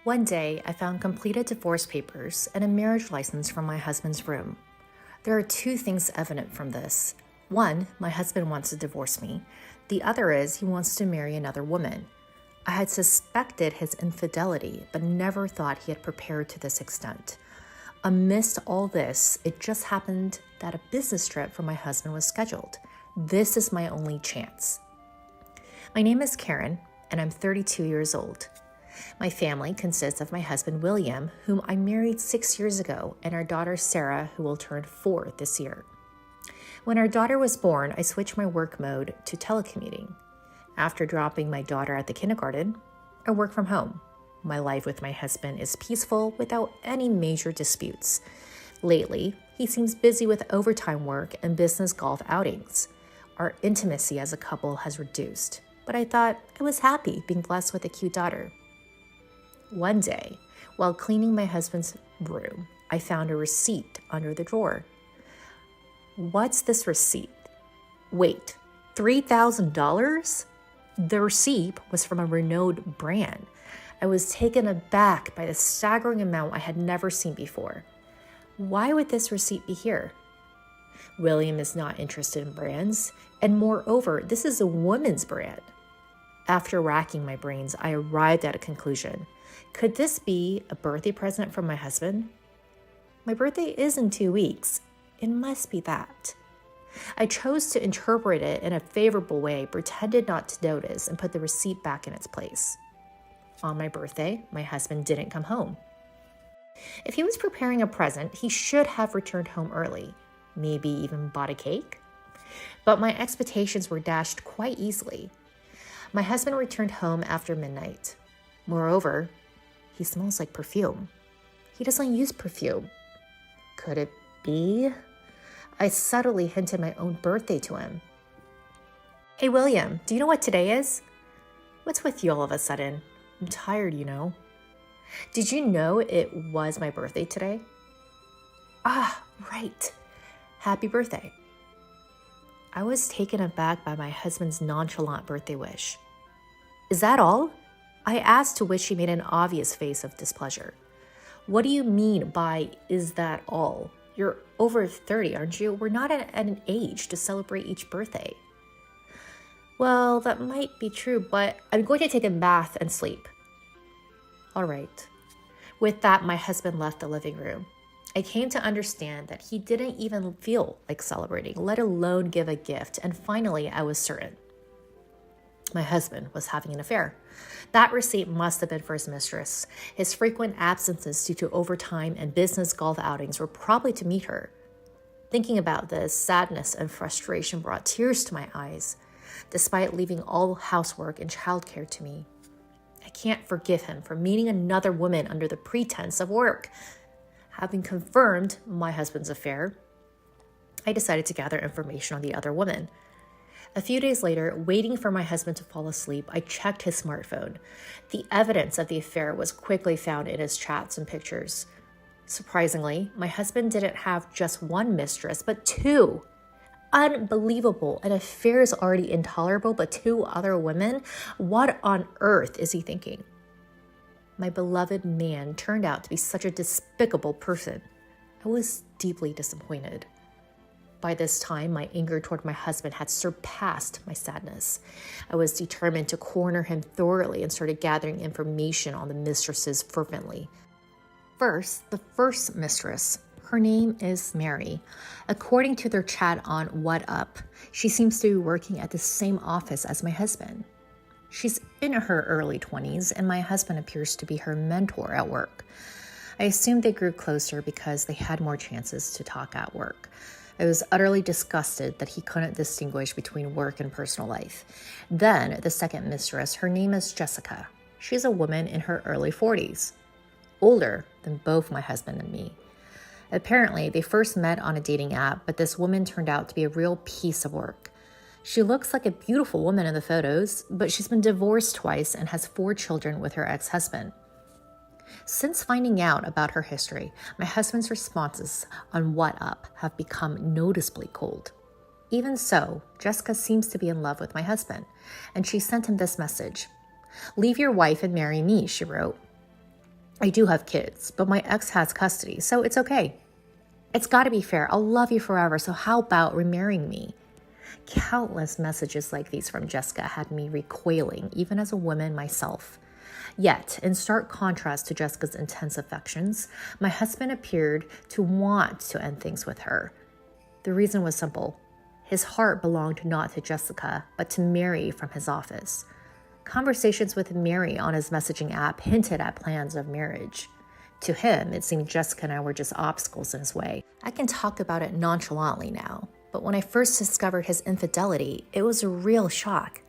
One day, I found completed divorce papers and a marriage license from my husband's room. There are two things evident from this. One, my husband wants to divorce me. The other is he wants to marry another woman. I had suspected his infidelity, but never thought he had prepared to this extent. Amidst all this, it just happened that a business trip for my husband was scheduled. This is my only chance. My name is Karen, and I'm 32 years old. My family consists of my husband, William, whom I married 6 years ago, and our daughter, Sarah, who will turn 4 this year. When our daughter was born, I switched my work mode to telecommuting. After dropping my daughter at the kindergarten, I work from home. My life with my husband is peaceful without any major disputes. Lately, he seems busy with overtime work and business golf outings. Our intimacy as a couple has reduced, but I thought I was happy being blessed with a cute daughter. One day, while cleaning my husband's room, I found a receipt under the drawer. What's this receipt? Wait, $3,000? The receipt was from a renowned brand. I was taken aback by the staggering amount I had never seen before. Why would this receipt be here? William is not interested in brands, and moreover, this is a woman's brand. After racking my brains, I arrived at a conclusion. Could this be a birthday present from my husband? My birthday is in 2 weeks. It must be that. I chose to interpret it in a favorable way, pretended not to notice, and put the receipt back in its place. On my birthday, my husband didn't come home. If he was preparing a present, he should have returned home early, maybe even bought a cake. But my expectations were dashed quite easily. My husband returned home after midnight. Moreover, he smells like perfume. He doesn't use perfume. Could it be? I subtly hinted my own birthday to him. Hey, William, do you know what today is? What's with you all of a sudden? I'm tired, you know. Did you know it was my birthday today? Ah, right. Happy birthday. I was taken aback by my husband's nonchalant birthday wish. Is that all? I asked, to which he made an obvious face of displeasure. What do you mean by, is that all? You're over 30, aren't you? We're not at an age to celebrate each birthday. Well, that might be true, but I'm going to take a bath and sleep. All right. With that, my husband left the living room. I came to understand that he didn't even feel like celebrating, let alone give a gift, and finally I was certain. My husband was having an affair. That receipt must have been for his mistress. His frequent absences due to overtime and business golf outings were probably to meet her. Thinking about this, sadness and frustration brought tears to my eyes. Despite leaving all housework and childcare to me, I can't forgive him for meeting another woman under the pretense of work. Having confirmed my husband's affair, I decided to gather information on the other woman. A few days later, waiting for my husband to fall asleep, I checked his smartphone. The evidence of the affair was quickly found in his chats and pictures. Surprisingly, my husband didn't have just one mistress, but 2. Unbelievable. An affair is already intolerable, but 2 other women? What on earth is he thinking? My beloved man turned out to be such a despicable person. I was deeply disappointed. By this time, my anger toward my husband had surpassed my sadness. I was determined to corner him thoroughly and started gathering information on the mistresses fervently. First, the first mistress. Her name is Mary. According to their chat on What Up, she seems to be working at the same office as my husband. She's in her early 20s, and my husband appears to be her mentor at work. I assumed they grew closer because they had more chances to talk at work. I was utterly disgusted that he couldn't distinguish between work and personal life. Then, the second mistress, her name is Jessica. She's a woman in her early 40s, older than both my husband and me. Apparently, they first met on a dating app, but this woman turned out to be a real piece of work. She looks like a beautiful woman in the photos, but she's been divorced twice and has 4 children with her ex-husband. Since finding out about her history, my husband's responses on What Up have become noticeably cold. Even so, Jessica seems to be in love with my husband, and she sent him this message. "Leave your wife and marry me," she wrote. I do have kids, but my ex has custody, so it's okay. It's got to be fair. I'll love you forever, so how about remarrying me? Countless messages like these from Jessica had me recoiling, even as a woman myself. Yet, in stark contrast to Jessica's intense affections, my husband appeared to want to end things with her. The reason was simple. His heart belonged not to Jessica, but to Mary from his office. Conversations with Mary on his messaging app hinted at plans of marriage. To him, it seemed Jessica and I were just obstacles in his way. I can talk about it nonchalantly now, but when I first discovered his infidelity, it was a real shock.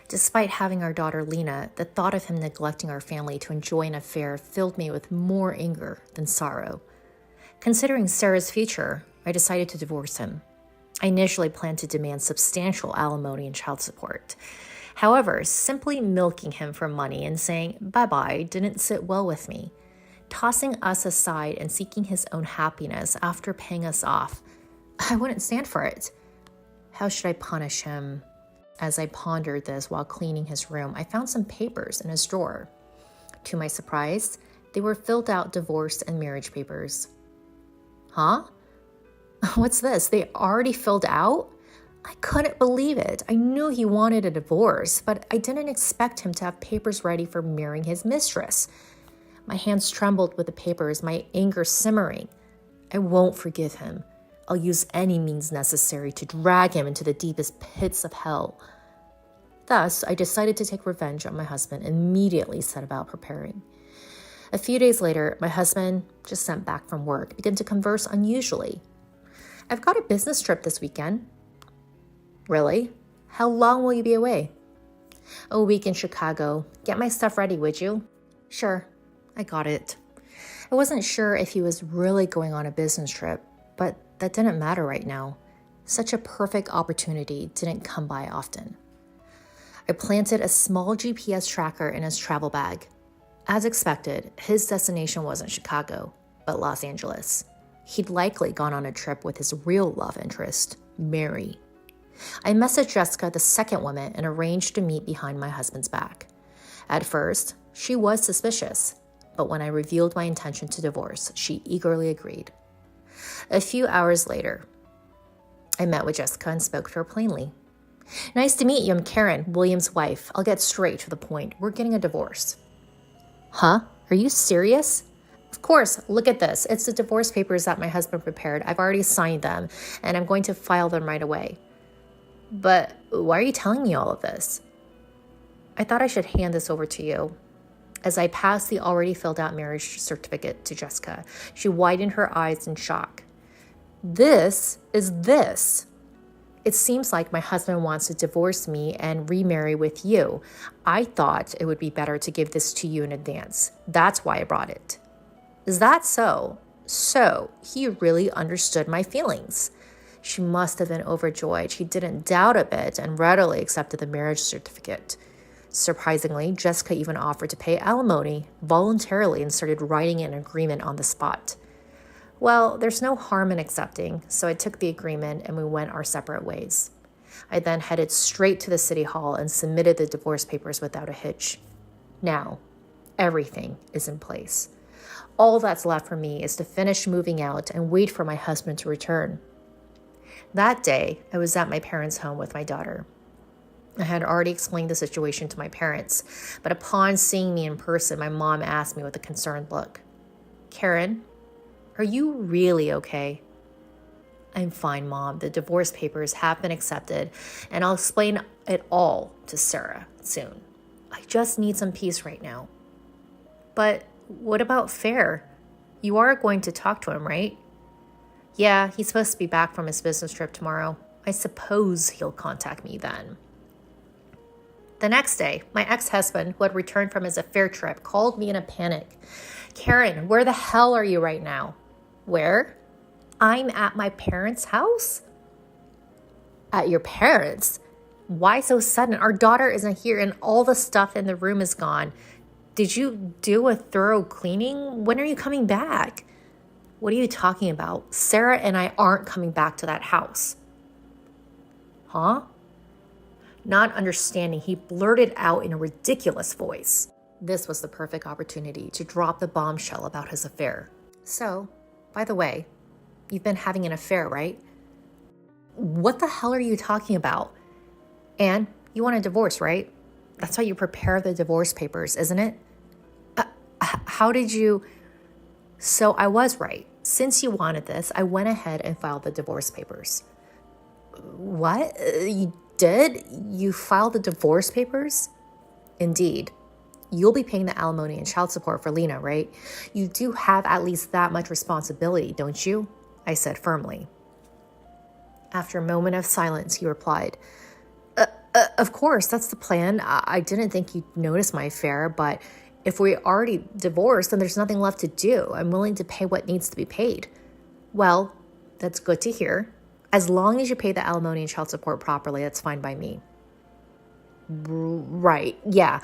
Despite having our daughter Lena, the thought of him neglecting our family to enjoy an affair filled me with more anger than sorrow. Considering Sarah's future, I decided to divorce him. I initially planned to demand substantial alimony and child support. However, simply milking him for money and saying bye-bye didn't sit well with me. Tossing us aside and seeking his own happiness after paying us off, I wouldn't stand for it. How should I punish him? As I pondered this while cleaning his room, I found some papers in his drawer. To my surprise, they were filled out divorce and marriage papers. Huh? What's this? They already filled out? I couldn't believe it. I knew he wanted a divorce, but I didn't expect him to have papers ready for marrying his mistress. My hands trembled with the papers, my anger simmering. I won't forgive him. I'll use any means necessary to drag him into the deepest pits of hell. Thus, I decided to take revenge on my husband and immediately set about preparing. A few days later, my husband, just sent back from work, began to converse unusually. I've got a business trip this weekend. Really? How long will you be away? A week in Chicago. Get my stuff ready, would you? Sure, I got it. I wasn't sure if he was really going on a business trip, but that didn't matter right now. Such a perfect opportunity didn't come by often. I planted a small GPS tracker in his travel bag. As expected, his destination wasn't Chicago, but Los Angeles. He'd likely gone on a trip with his real love interest, Mary. I messaged Jessica, the second woman, and arranged to meet behind my husband's back. At first, she was suspicious, but when I revealed my intention to divorce, she eagerly agreed. A few hours later, I met with Jessica and spoke to her plainly. Nice to meet you. I'm Karen, William's wife. I'll get straight to the point. We're getting a divorce. Huh? Are you serious? Of course. Look at this. It's the divorce papers that my husband prepared. I've already signed them, and I'm going to file them right away. But why are you telling me all of this? I thought I should hand this over to you. As I passed the already filled out marriage certificate to Jessica, she widened her eyes in shock. This is this. It seems like my husband wants to divorce me and remarry with you. I thought it would be better to give this to you in advance. That's why I brought it. Is that so? So, he really understood my feelings. She must have been overjoyed. She didn't doubt a bit and readily accepted the marriage certificate. Surprisingly, Jessica even offered to pay alimony voluntarily and started writing an agreement on the spot. Well, there's no harm in accepting, so I took the agreement and we went our separate ways. I then headed straight to the city hall and submitted the divorce papers without a hitch. Now, everything is in place. All that's left for me is to finish moving out and wait for my husband to return. That day, I was at my parents' home with my daughter. I had already explained the situation to my parents, but upon seeing me in person, my mom asked me with a concerned look, Karen, are you really okay? I'm fine, Mom. The divorce papers have been accepted, and I'll explain it all to Sarah soon. I just need some peace right now. But what about Fair? You are going to talk to him, right? Yeah, he's supposed to be back from his business trip tomorrow. I suppose he'll contact me then. The next day, my ex-husband, who had returned from his affair trip, called me in a panic. Karen, where the hell are you right now? Where? I'm at my parents' house? At your parents'? Why so sudden? Our daughter isn't here and all the stuff in the room is gone. Did you do a thorough cleaning? When are you coming back? What are you talking about? Sarah and I aren't coming back to that house. Huh? Not understanding, he blurted out in a ridiculous voice. This was the perfect opportunity to drop the bombshell about his affair. So, by the way, you've been having an affair, right? What the hell are you talking about? And you want a divorce, right? That's how you prepare the divorce papers, isn't it? How did you... So I was right. Since you wanted this, I went ahead and filed the divorce papers. What? You did? You filed the divorce papers? Indeed. You'll be paying the alimony and child support for Lena, right? You do have at least that much responsibility, don't you? I said firmly. After a moment of silence, he replied, of course, that's the plan. I didn't think you'd notice my affair, but if we're already divorced, then there's nothing left to do. I'm willing to pay what needs to be paid. Well, that's good to hear. As long as you pay the alimony and child support properly, that's fine by me. Right, yeah.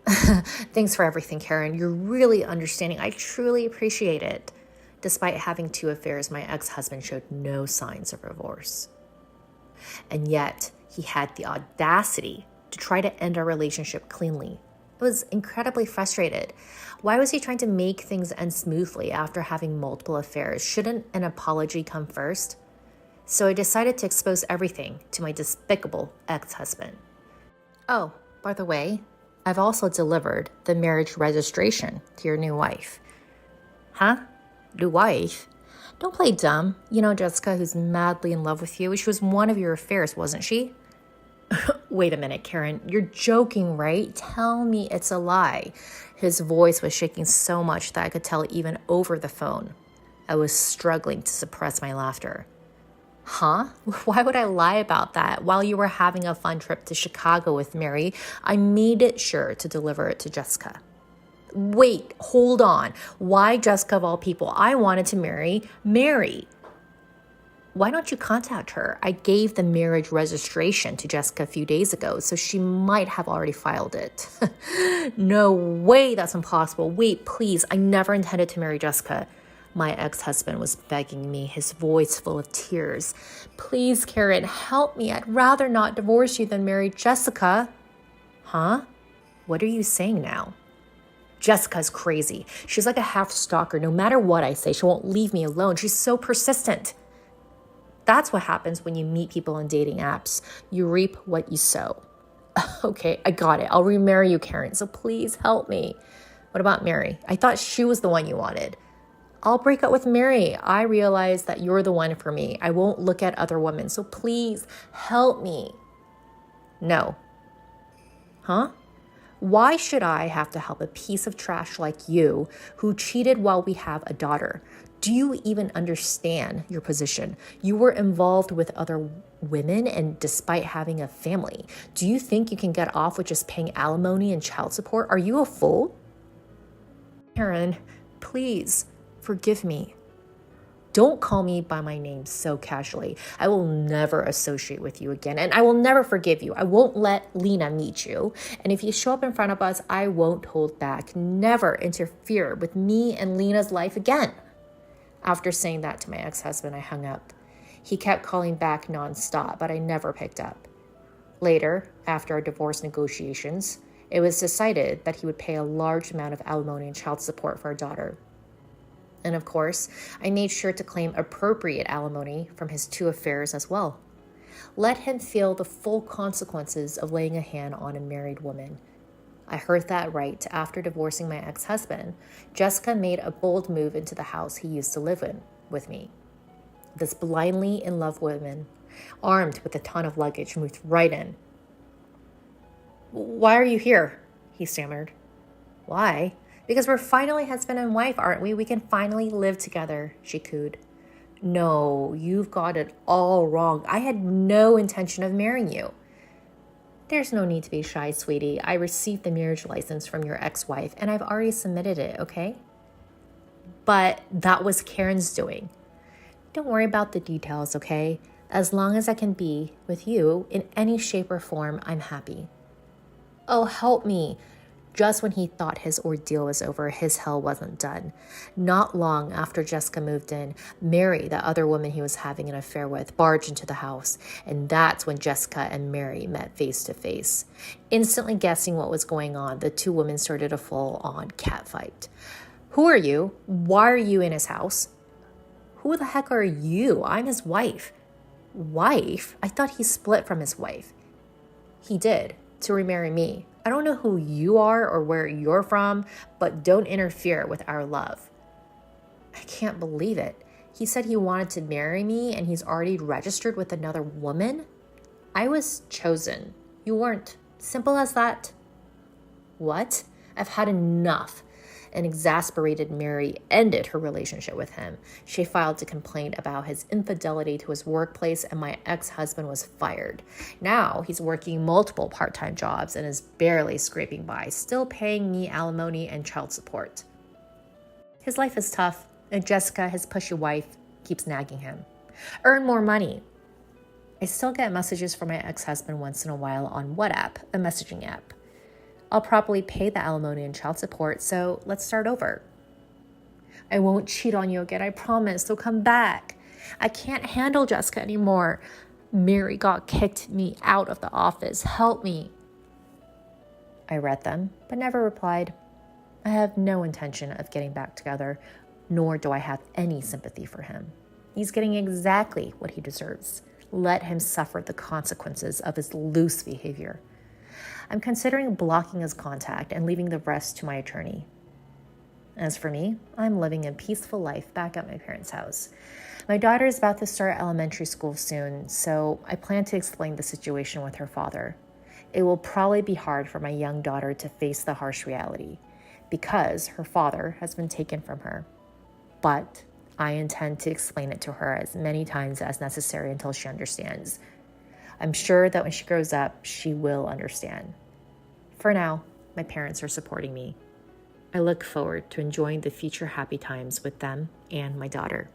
Thanks for everything, Karen. You're really understanding. I truly appreciate it. Despite having 2 affairs, my ex-husband showed no signs of remorse. And yet, he had the audacity to try to end our relationship cleanly. I was incredibly frustrated. Why was he trying to make things end smoothly after having multiple affairs? Shouldn't an apology come first? So I decided to expose everything to my despicable ex-husband. Oh, by the way, I've also delivered the marriage registration to your new wife. Huh? New wife? Don't play dumb. You know Jessica, who's madly in love with you. She was one of your affairs, wasn't she? Wait a minute, Karen. You're joking, right? Tell me it's a lie. His voice was shaking so much that I could tell even over the phone. I was struggling to suppress my laughter. Huh? Why would I lie about that? While you were having a fun trip to Chicago with Mary, I made it sure to deliver it to Jessica. Wait, hold on. Why Jessica of all people? I wanted to marry Mary. Why don't you contact her? I gave the marriage registration to Jessica a few days ago, so she might have already filed it. No way, that's impossible. Wait, please, I never intended to marry Jessica. My ex-husband was begging me, his voice full of tears. Please, Karen, help me. I'd rather not divorce you than marry Jessica. Huh? What are you saying now? Jessica's crazy. She's like a half-stalker. No matter what I say, she won't leave me alone. She's so persistent. That's what happens when you meet people on dating apps. You reap what you sow. Okay, I got it. I'll remarry you, Karen, so please help me. What about Mary? I thought she was the one you wanted. I'll break up with Mary. I realize that you're the one for me. I won't look at other women, so please help me. No. Huh? Why should I have to help a piece of trash like you who cheated while we have a daughter? Do you even understand your position? You were involved with other women and despite having a family. Do you think you can get off with just paying alimony and child support? Are you a fool? Karen, please forgive me. Don't call me by my name so casually. I will never associate with you again, and I will never forgive you. I won't let Lena meet you. And if you show up in front of us, I won't hold back. Never interfere with me and Lena's life again. After saying that to my ex-husband, I hung up. He kept calling back nonstop, but I never picked up. Later, after our divorce negotiations, it was decided that he would pay a large amount of alimony and child support for our daughter. And of course, I made sure to claim appropriate alimony from his 2 affairs as well. Let him feel the full consequences of laying a hand on a married woman. I heard that right. After divorcing my ex-husband, Jessica made a bold move into the house he used to live in with me. This blindly in love woman, armed with a ton of luggage, moved right in. Why are you here? He stammered. Why? Because we're finally husband and wife, aren't we? We can finally live together, she cooed. No, you've got it all wrong. I had no intention of marrying you. There's no need to be shy, sweetie. I received the marriage license from your ex-wife, and I've already submitted it, okay? But that was Karen's doing. Don't worry about the details, okay? As long as I can be with you in any shape or form, I'm happy. Oh, help me. Just when he thought his ordeal was over, his hell wasn't done. Not long after Jessica moved in, Mary, the other woman he was having an affair with, barged into the house, and that's when Jessica and Mary met face to face. Instantly guessing what was going on, the two women started a full-on catfight. "Who are you? Why are you in his house?" "Who the heck are you? I'm his wife." "Wife? I thought he split from his wife." "He did, to remarry me. I don't know who you are or where you're from, but don't interfere with our love." I can't believe it. He said he wanted to marry me and he's already registered with another woman? I was chosen. You weren't. Simple as that. What? I've had enough. An exasperated Mary ended her relationship with him. She filed a complaint about his infidelity to his workplace, and my ex-husband was fired. Now he's working multiple part-time jobs and is barely scraping by, still paying me alimony and child support. His life is tough, and Jessica, his pushy wife, keeps nagging him. Earn more money. I still get messages from my ex-husband once in a while on WhatsApp, a messaging app. I'll probably pay the alimony and child support, so let's start over. I won't cheat on you again, I promise, so come back. I can't handle Jessica anymore. Mary got kicked me out of the office. Help me. I read them, but never replied. I have no intention of getting back together, nor do I have any sympathy for him. He's getting exactly what he deserves. Let him suffer the consequences of his loose behavior. I'm considering blocking his contact and leaving the rest to my attorney. As for me, I'm living a peaceful life back at my parents' house. My daughter is about to start elementary school soon, so I plan to explain the situation with her father. It will probably be hard for my young daughter to face the harsh reality because her father has been taken from her. But I intend to explain it to her as many times as necessary until she understands. I'm sure that when she grows up, she will understand. For now, my parents are supporting me. I look forward to enjoying the future happy times with them and my daughter.